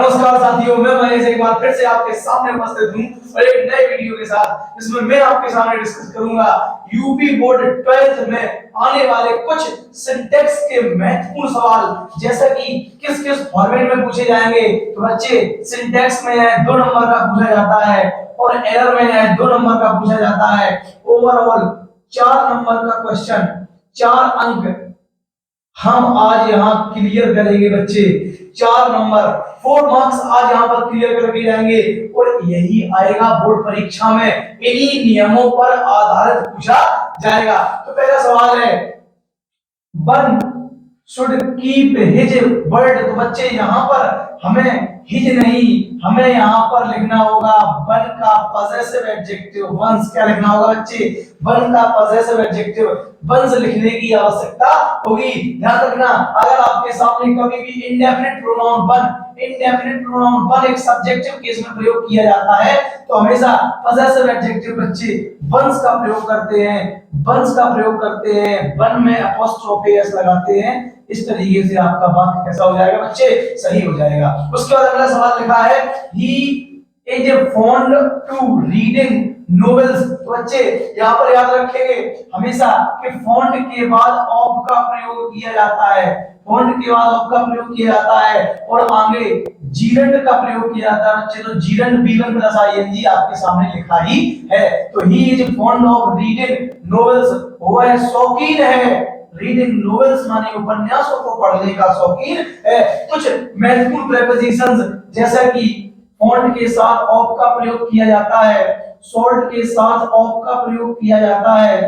नमस्कार साथियों, मैं महेश एक बार फिर से आपके सामने उपस्थित हूँ और एक नए वीडियो के साथ, जिसमें मैं आपके सामने डिस्कस करूंगा यूपी बोर्ड 12th में आने वाले कुछ सिंटैक्स के महत्वपूर्ण सवाल, जैसा कि किस किस फॉर्मेट में पूछे जाएंगे। तो बच्चे, सिंटैक्स में है 2 नंबर का पूछा जाता है और एरर में है 2 नंबर का पूछा जाता है। ओवरऑल 4 नंबर का क्वेश्चन, 4 अंक हम आज यहाँ क्लियर करेंगे बच्चे। 4 नंबर 4 मार्क्स आज यहाँ पर क्लियर करके जाएंगे और यही आएगा बोर्ड परीक्षा में, इन्हीं नियमों पर आधारित पूछा जाएगा। तो पहला सवाल है, one should keep his word. तो बच्चे यहाँ पर हमें हिज नहीं, हमें यहाँ पर लिखना होगा वन का पॉसेसिव एडजेक्टिव। वंस क्या लिखना होगा बच्चे? वन का पॉसेसिव एडजेक्टिव वंस लिखने की आवश्यकता होगी। ध्यान रखना, अगर आपके सामने कभी भी इंडेफिनिट प्रोनाउन वन एक सब्जेक्टिव केस में प्रयोग किया जाता है, तो हमेशा पॉसेसिव एडजेक्टिव बच्चे वंस का प्रयोग करते हैं, वंस का प्रयोग करते हैं, वन में अपोस्ट्रोफी एस लगाते हैं। इस तरीके से आपका वाक्य कैसा हो जाएगा बच्चे? सही हो जाएगा। उसके बाद अगला सवाल लिखा है, he is fond to reading novels. तो बच्चे यहाँ पर याद रखेंगे हमेशा कि फॉन्ड के बाद ऑफ का प्रयोग किया जाता है, फॉन्ड के बाद ऑफ का प्रयोग किया जाता है और आगे जीरंड का प्रयोग किया जाता है बच्चे। तो जीरंड B1 प्लस ING आपके सामने लिखा ही है। तो ही is fond of reading novels, वह शौकीन है रीडिंग नोवेल्स माने उपन्यासों को पढ़ने का शौकीन है। कुछ महत्वपूर्ण प्रेपोजिशंस, जैसा कि फॉन्ट के साथ ऑफ का प्रयोग किया जाता है, सॉल्ट के साथ ऑफ का प्रयोग किया जाता है,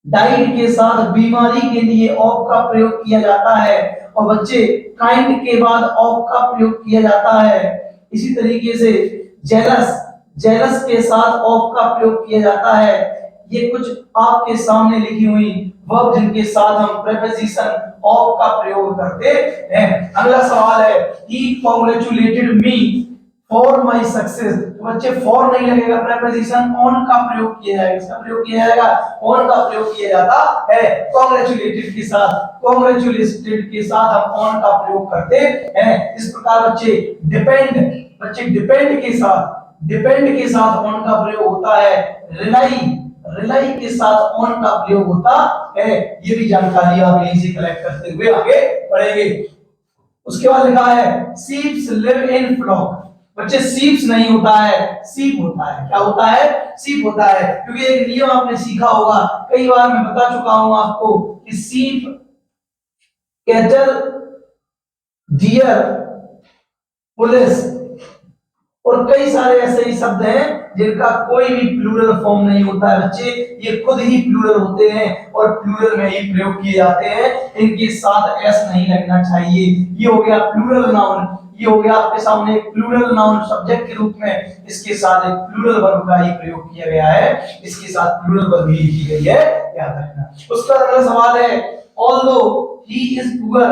डाइड के साथ बीमारी के लिए ऑफ का प्रयोग किया जाता है और बच्चे काइंड के बाद ऑफ का प्रयोग किया जाता है। इसी तरीके से जेलस के साथ ऑफ का प्रयोग किया जाता है। ये कुछ आपके सामने लिखी हुई वर्ब जिनके साथ हम प्रेपोजिशन ऑफ का प्रयोग करते हैं। अगला सवाल है, ही कांग्रेचुलेटेड मी फॉर माय सक्सेस। तो बच्चे फॉर नहीं लगेगा, प्रेपोजिशन ऑन का प्रयोग किया जाएगा। इसका प्रयोग किया जाएगा, ऑन का प्रयोग किया जाता है। कांग्रेचुलेटेड के साथ, कांग्रेचुलेटेड के साथ हम ऑन का प्रयोग करते हैं। इस प्रकार बच्चे डिपेंड के साथ ऑन का प्रयोग होता है। रिलाई के साथ ऑन का प्रयोग होता है। ये भी जानकारी आप यहीं से कलेक्ट करते हुए आगे बढ़ेंगे। उसके बाद लिखा है, शीप्स लिव इन फ्लॉक। बच्चे शीप्स नहीं होता है, शीप होता है। क्या होता है? शीप होता है, क्योंकि एक नियम आपने सीखा होगा, कई बार मैं बता चुका हूं आपको कि शीप, कैटल, डियर, पुलिस और कई सारे ऐसे ही शब्द हैं जिनका कोई भी प्लूरल फॉर्म नहीं होता है बच्चे। ये खुद ही प्लूरल होते हैं और प्लूरल में ही प्रयोग किए जाते हैं। इनके साथ एस नहीं लगना चाहिए। ये हो गया प्लूरल नाउन, ये हो गया आपके सामने एक प्लूरल नाउन सब्जेक्ट के रूप में। इसके साथ एक प्लूरल वर्ब का ही प्रयोग किया गया है, इसके साथ प्लूरल वर्ब भी लिखी गई है, याद रखना। उसका अगला सवाल है, although he is poor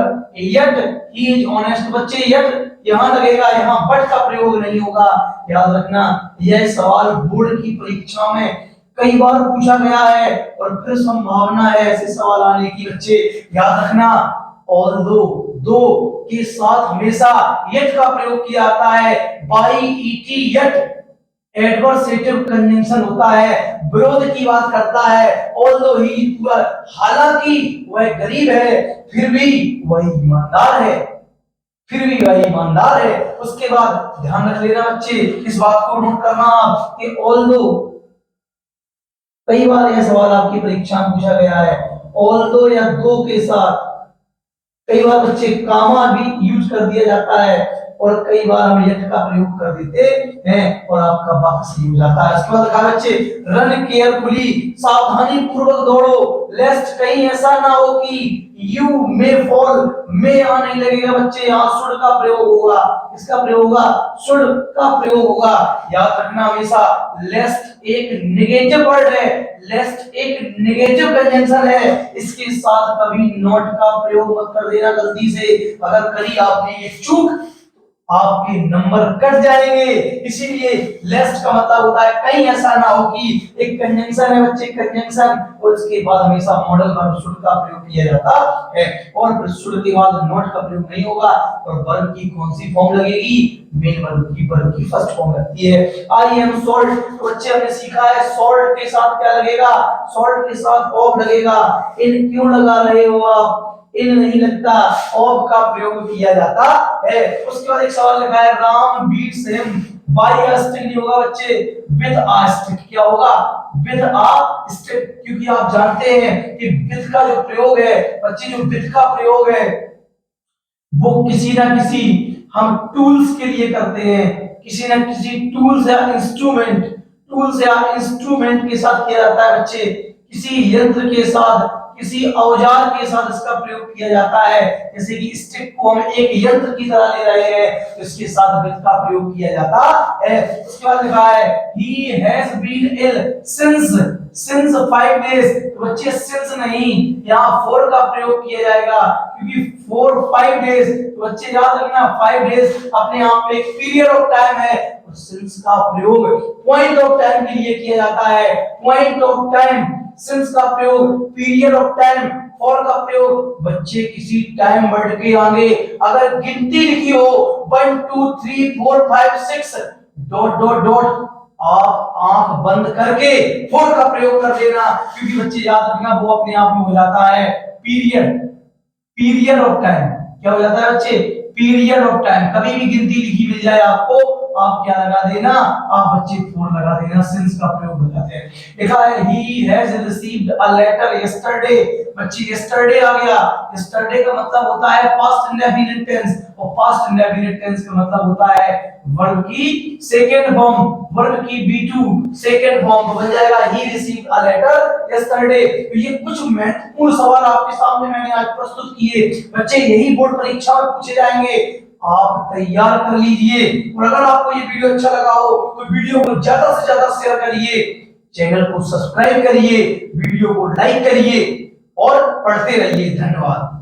yet he is honest। बच्चे yet यहां लगेगा, यहां बट का प्रयोग नहीं होगा, याद रखना। यह सवाल बोर्ड की परीक्षा में कई बार पूछा गया है और फिर संभावना है ऐसे सवाल आने की बच्चे, याद रखना। ऑल्दो दो के साथ हमेशा yet का प्रयोग किया जाता है। By ET yet adversative conjunction होता है, विरोध की बात करता है। ऑल्दो ही पुअर, हालांकि वह गरीब है फिर भी वह ईमानदार है, उसके बाद ध्यान रख लेना बच्चे, इस बात को नोट करना आप कि ऑल्दो, कई बार यह सवाल आपकी परीक्षा में पूछा गया है, ऑल्दो या दो के साथ कई बार बच्चे कामा भी यूज कर दिया जाता है और कई बार हम यट का प्रयोग कर देते हैं और आपका वाक्य सही हो जाता है। इसके बाद कहा बच्चे, रन केयरफुली, सावधानी पूर्वक दौड़ो, लेस्ट कहीं ऐसा ना हो कि यू मे फॉल। मे यहां नहीं लगेगा बच्चे, यहां शुड का प्रयोग होगा। इसका प्रयोग होगा, शुड का प्रयोग होगा, याद रखना हमेशा। लेस्ट एक नेगेटिव वर्ड है, लेस्ट एक नेगेटिव कंजंक्शन है, इसके साथ कभी नॉट का प्रयोग मत कर देना गलती से। अगर करी आपने ये चूक, आपके नंबर कट जाएंगे। इसीलिए लेस्ट का मतलब होता है कहीं ऐसा ना हो कि एक कंजंक्शन है बच्चे, कंजंक्शन, और उसके बाद हमेशा मॉडल वर्ब शुड का प्रयोग किया जाता है, और शुड के बाद नॉट का प्रयोग नहीं होगा। और वर्ब की कौन सी फॉर्म लगेगी? मेन वर्ब की फर्स्ट फॉर्म लगती है। आई एम सॉल्ट, तो बच्चे हमने सीखा है सॉल्ट के साथ क्या लगेगा? सॉल्ट के साथ ऑफ लगेगा। इन क्यों लगा रहे हो आप? इन नहीं लगता, ऑफ का प्रयोग किया जाता है। उसके बाद एक सवाल लिखा है Ram beats him by a stick, नहीं होगा बच्चे, विद अ स्टिक। क्या होगा? विद अ स्टिक, क्योंकि आप जानते हैं कि विद का जो प्रयोग है बच्चे, जो विद का प्रयोग है वो किसी ना किसी हम टूल्स के लिए करते हैं, किसी ना किसी टूल्स या इंस्ट्रूमेंट, टूल्स या इंस्ट्रूमेंट के साथ किया जाता है बच्चे, किसी यंत्र के साथ, किसी औजार के साथ इसका प्रयोग किया जाता है। जैसे कि स्टिक को हम एक यंत्र की तरह ले रहे हैं तो इसके साथ विद का प्रयोग किया जाता है। उसके बाद लिखा है he has been ill since 5 days, तो बच्चे सिंस नहीं, यहाँ फोर का प्रयोग किया जाएगा, क्योंकि 5 डेज, तो बच्चे याद रखना 5 डेज अपने आप में एक पीरियड ऑफ टाइम है, और सिंस का प्रयोग पॉइंट ऑफ टाइम के लिए किया जाता है। पॉइंट ऑफ टाइम, सिंस का प्रयोग पीरियड ऑफ टाइम, फॉर का प्रयोग बच्चे किसी टाइम वर्ड के आगे अगर गिनती लिखी हो 1 2 3 4 5 6 डॉट डॉट डॉट, आप आंख बंद करके फोर का प्रयोग कर देना, क्योंकि बच्चे याद रखना वो अपने आप में हो जाता है पीरियड, पीरियड ऑफ टाइम। क्या हो जाता है बच्चे? Period of time. कभी भी गिनती लिखी मिल जाए आपको, आप क्या लगा देना? आप बच्चे फोर लगा देना, सिंस का प्रयोग लगाते हैं। लिखा है he has received a letter yesterday, बच्चे यस्टरडे आ गया। यस्टरडे का मतलब होता है पास्ट इंडेफिनिट टेंस, और पास्ट इंडेफिनिट टेंस का मतलब होता है वर्ब की सेकंड फॉर्म, वर्ब की B2 सेकंड फॉर्म बन जाएगा he received a letter yesterday. तो ये कुछ महत्वपूर्ण सवाल आपके सामने मैंने आज प्रस्तुत किए बच्चे, यही बोर्ड परीक्षा में पूछे जाएंगे, आप तैयार कर लीजिए। और अगर आपको ये वीडियो अच्छा लगा हो तो वीडियो को ज्यादा से ज्यादा शेयर करिए, चैनल को सब्सक्राइब करिए, वीडियो को लाइक करिए और पढ़ते रहिए। धन्यवाद।